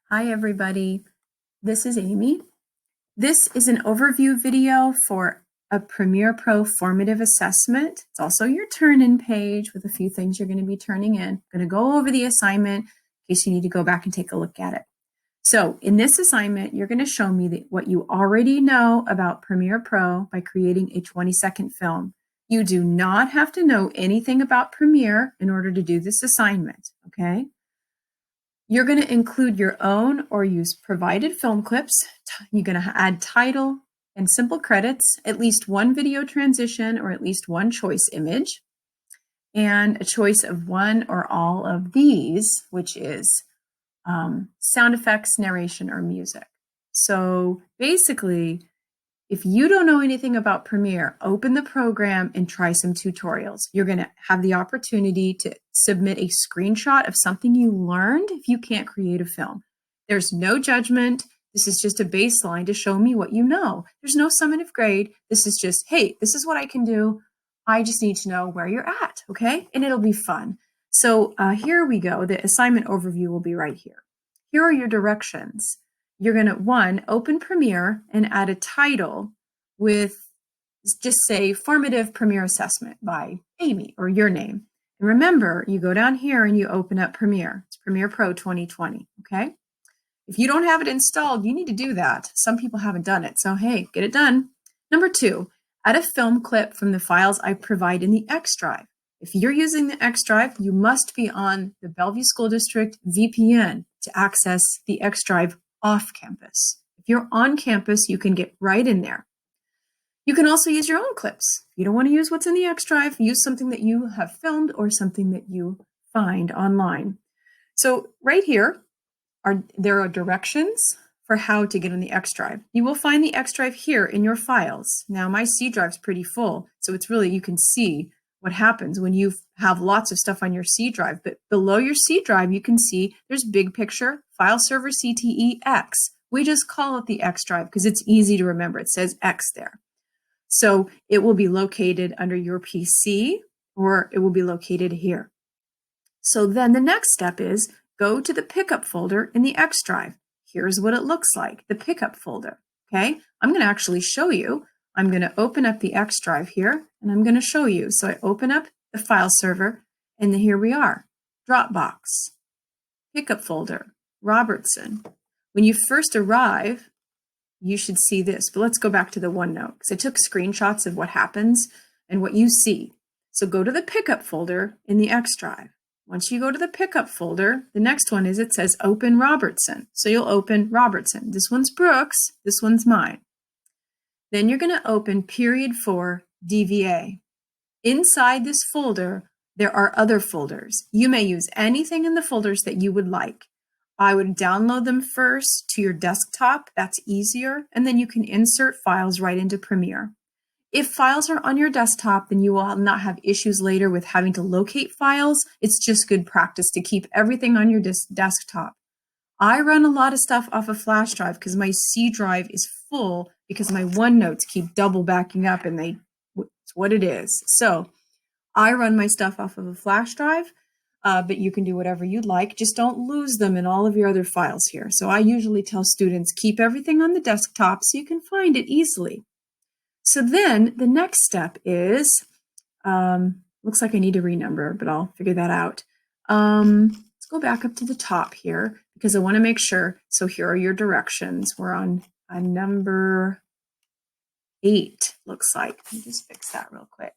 Hi everybody, this is Amy. This is an overview video for a Premiere Pro formative assessment. It's also your turn-in page with a few things you're going to be turning in. I'm going to go over the assignment in case you need to go back and take a look at it. So in this assignment, you're going to show me what you already know about Premiere Pro by creating a 20-second film. You do not have to know anything about Premiere in order to do this assignment, okay? You're going to include your own or use provided film clips. You're going to add title and simple credits, at least one video transition or at least one choice image, and a choice of one or all of these, which is sound effects, narration, or music. So basically, if you don't know anything about Premiere, open the program and try some tutorials. You're going to have the opportunity to submit a screenshot of something you learned if you can't create a film. There's no judgment. This is just a baseline to show me what you know. There's no summative grade. This is just, hey, this is what I can do. I just need to know where you're at, okay? And it'll be fun. So here we go. The assignment overview will be right here. Here are your directions. You're going to, one, open Premiere and add a title with, just say, Formative Premiere Assessment by Amy, or your name. And remember, you go down here and you open up Premiere. It's Premiere Pro 2020, okay? If you don't have it installed, you need to do that. Some people haven't done it, so hey, get it done. Number two, add a film clip from the files I provide in the X Drive. If you're using the X Drive, you must be on the Bellevue School District VPN to access the X Drive off campus. If you're on campus, you can get right in there. You can also use your own clips. If you don't want to use what's in the X Drive, use something that you have filmed or something that you find online. So right here, there are directions for how to get on the X Drive. You will find the X Drive here in your files. Now my C drive's pretty full, so it's really, you can see what happens when you have lots of stuff on your C drive. But below your C drive, you can see there's big picture, file server CTE X. We just call it the X Drive because it's easy to remember. It says X there. So it will be located under your PC or it will be located here. So then the next step is go to the pickup folder in the X Drive. Here's what it looks like, the pickup folder, okay? I'm going to actually show you. I'm going to open up the X Drive here, and I'm going to show you. So I open up the file server, and then here we are, Dropbox, pickup folder, Robertson. When you first arrive, you should see this, but let's go back to the OneNote, because I took screenshots of what happens and what you see. So go to the pickup folder in the X Drive. Once you go to the pickup folder, the next one is, it says open Robertson. So you'll open Robertson. This one's Brooks, this one's mine. Then you're going to open period 4 DVA. Inside this folder, there are other folders. You may use anything in the folders that you would like. I would download them first to your desktop. That's easier. And then you can insert files right into Premiere. If files are on your desktop, then you will not have issues later with having to locate files. It's just good practice to keep everything on your desktop. I run a lot of stuff off a flash drive because my C drive is full because my OneNotes keep double backing up and it's what it is. So I run my stuff off of a flash drive, but you can do whatever you'd like. Just don't lose them in all of your other files here. So I usually tell students, keep everything on the desktop so you can find it easily. So then the next step is, looks like I need to renumber, but I'll figure that out. Let's go back up to the top here because I want to make sure. So here are your directions. We're on number 8, looks like. Let me just fix that real quick.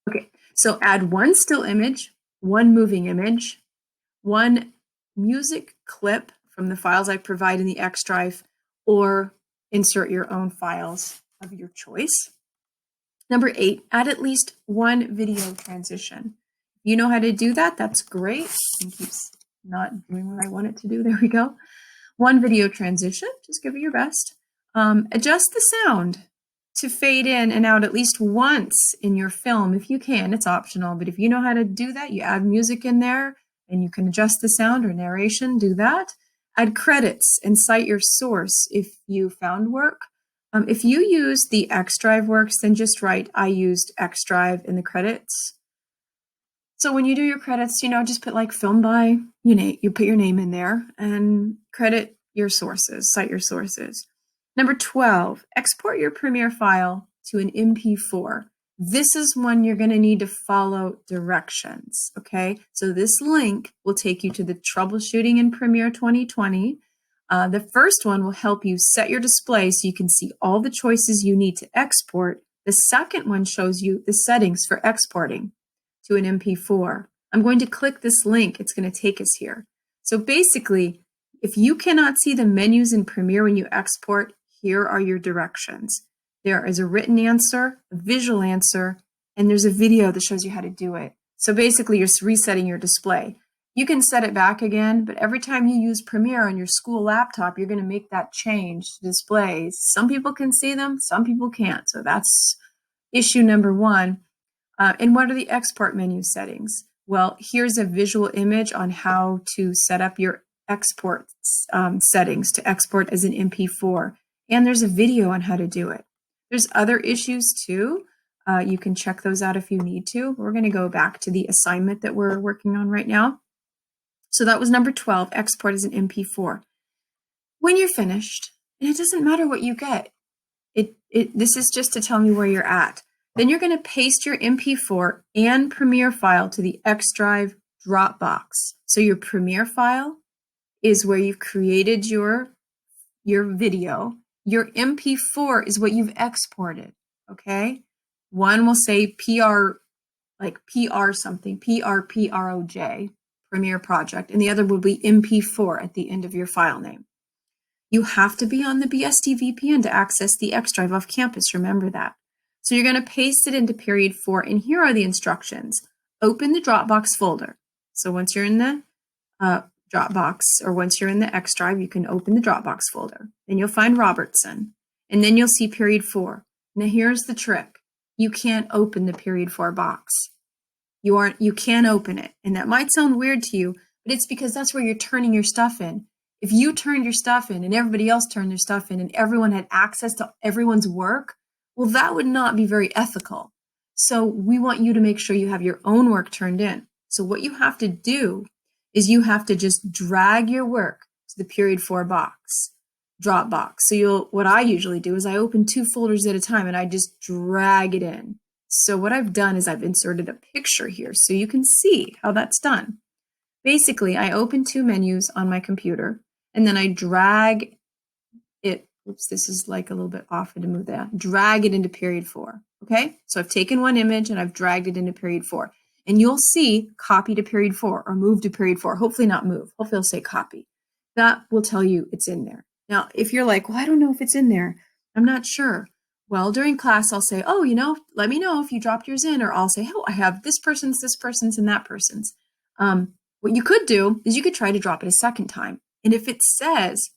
Okay, so add one still image, one moving image, one music clip from the files I provide in the X Drive, or insert your own files of your choice. Number 8, add at least one video transition. You know how to do that? That's great. It keeps not doing what I want it to do. There we go. One video transition, just give it your best. Adjust the sound to fade in and out at least once in your film if you can. It's optional, but if you know how to do that, you add music in there and you can adjust the sound or narration, do that. Add credits and cite your source if you found work. If you use the X Drive works, then just write, I used X Drive in the credits. So when you do your credits, just put like film by, you put your name in there and credit your sources, cite your sources. Number 12, export your Premiere file to an MP4. This is one you're going to need to follow directions, okay? So this link will take you to the troubleshooting in Premiere 2020. The first one will help you set your display so you can see all the choices you need to export. The second one shows you the settings for exporting to an MP4. I'm going to click this link. It's going to take us here. So basically, if you cannot see the menus in Premiere when you export, here are your directions. There is a written answer, a visual answer, and there's a video that shows you how to do it. So basically, you're resetting your display. You can set it back again, but every time you use Premiere on your school laptop, you're going to make that change to displays. Some people can see them, some people can't. So that's issue number one. And what are the export menu settings? Well, here's a visual image on how to set up your export settings to export as an MP4. And there's a video on how to do it. There's other issues too. You can check those out if you need to. We're going to go back to the assignment that we're working on right now. So that was number 12, export as an MP4. When you're finished, and it doesn't matter what you get, this is just to tell me where you're at. Then you're going to paste your MP4 and Premiere file to the X Drive Dropbox. So your Premiere file is where you've created your video. Your MP4 is what you've exported, okay? One will say PR, like PR something, PRPROJ, Premiere Project, and the other will be MP4 at the end of your file name. You have to be on the BSD VPN to access the X Drive off campus, remember that. So you're going to paste it into period 4, and here are the instructions. Open the Dropbox folder. So once you're in the Dropbox, or once you're in the X Drive, you can open the Dropbox folder. Then you'll find Robertson, and then you'll see period 4. Now here's the trick. You can't open the period 4 box. You can't open it, and that might sound weird to you, but it's because that's where you're turning your stuff in. If you turned your stuff in and everybody else turned their stuff in and everyone had access to everyone's work, well, that would not be very ethical. So we want you to make sure you have your own work turned in. So what you have to do is you have to just drag your work to the period 4 box, Dropbox. So what I usually do is I open 2 folders at a time and I just drag it in. So what I've done is I've inserted a picture here so you can see how that's done. Basically, I open 2 menus on my computer and then I drag it. Oops, this is like a little bit off to move that. Drag it into period 4. Okay, so I've taken one image and I've dragged it into period 4. And you'll see copy to period 4 or move to period 4. Hopefully not move. Hopefully it'll say copy. That will tell you it's in there. Now, if you're like, well, I don't know if it's in there. I'm not sure. Well, during class, I'll say, oh, let me know if you dropped yours in. Or I'll say, oh, I have this person's, and that person's. What you could do is you could try to drop it a second time. And if it says,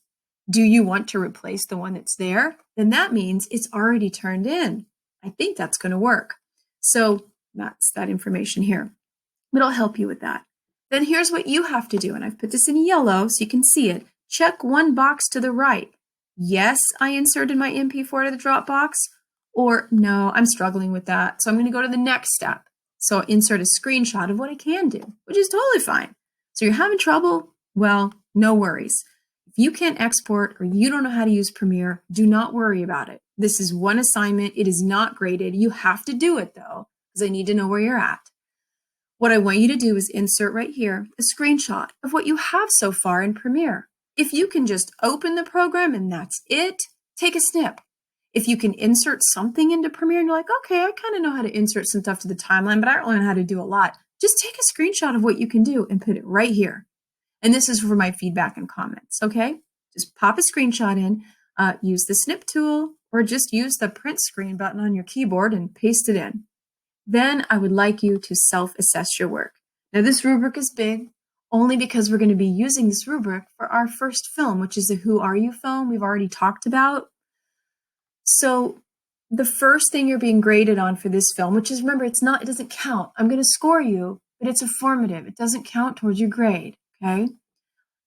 do you want to replace the one that's there? Then that means it's already turned in. I think that's going to work. So that's that information here. It'll help you with that. Then here's what you have to do. And I've put this in yellow so you can see it. Check one box to the right. Yes, I inserted my MP4 to the Dropbox. Or no, I'm struggling with that. So I'm going to go to the next step. So I'll insert a screenshot of what I can do, which is totally fine. So you're having trouble? Well, no worries. If you can't export or you don't know how to use Premiere, do not worry about it. This is one assignment. It is not graded. You have to do it though, because I need to know where you're at. What I want you to do is insert right here a screenshot of what you have so far in Premiere. If you can just open the program and that's it, take a snip. If you can insert something into Premiere and you're like, okay, I kind of know how to insert some stuff to the timeline, but I don't know how to do a lot. Just take a screenshot of what you can do and put it right here. And this is for my feedback and comments, okay? Just pop a screenshot in, use the snip tool, or just use the print screen button on your keyboard and paste it in. Then I would like you to self-assess your work. Now this rubric is big, only because we're going to be using this rubric for our first film, which is a Who Are You film we've already talked about. So the first thing you're being graded on for this film, which is, remember, it doesn't count. I'm going to score you, but it's a formative. It doesn't count towards your grade, okay?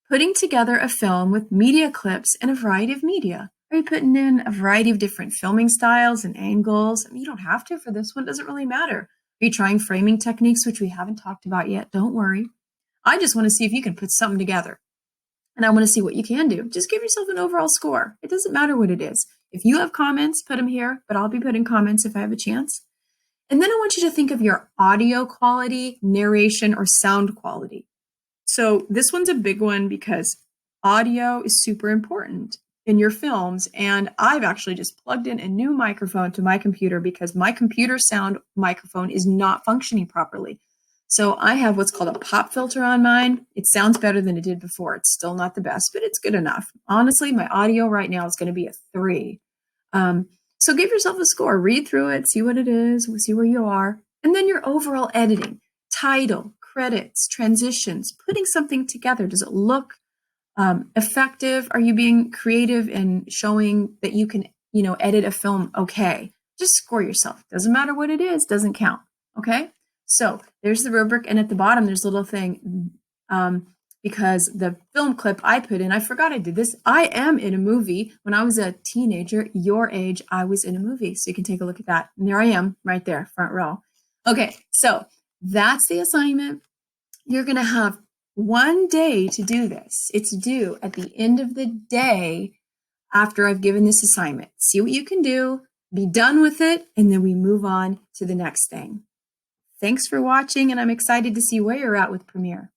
Putting together a film with media clips and a variety of media. Are you putting in a variety of different filming styles and angles? I mean, you don't have to for this one. It doesn't really matter. Are Are you trying framing techniques, which we haven't talked about yet? Don't worry. I just want to see if you can put something together. And I want to see what you can do. Just give yourself an overall score. It doesn't matter what it is. If you have comments, put them here, but I'll be putting comments if I have a chance. And then I want you to think of your audio quality, narration, or sound quality. So this one's a big one because audio is super important in your films. And I've actually just plugged in a new microphone to my computer because my computer sound microphone is not functioning properly. So I have what's called a pop filter on mine. It sounds better than it did before. It's still not the best, but it's good enough. Honestly, my audio right now is going to be a 3. So give yourself a score, read through it, see what it is, see where you are. And then your overall editing, title, credits, transitions, putting something together. Does it look effective? Are you being creative in showing that you can, edit a film okay? Just score yourself. Doesn't matter what it is, doesn't count. Okay? So there's the rubric, and at the bottom there's a little thing because the film clip I put in, I forgot I did this. I am in a movie. When I was a teenager, your age, I was in a movie. So you can take a look at that. And there I am, right there, front row. Okay, so that's the assignment. You're going to have 1 day to do this. It's due at the end of the day after I've given this assignment. See what you can do, be done with it, and then we move on to the next thing. Thanks for watching, and I'm excited to see where you're at with Premiere.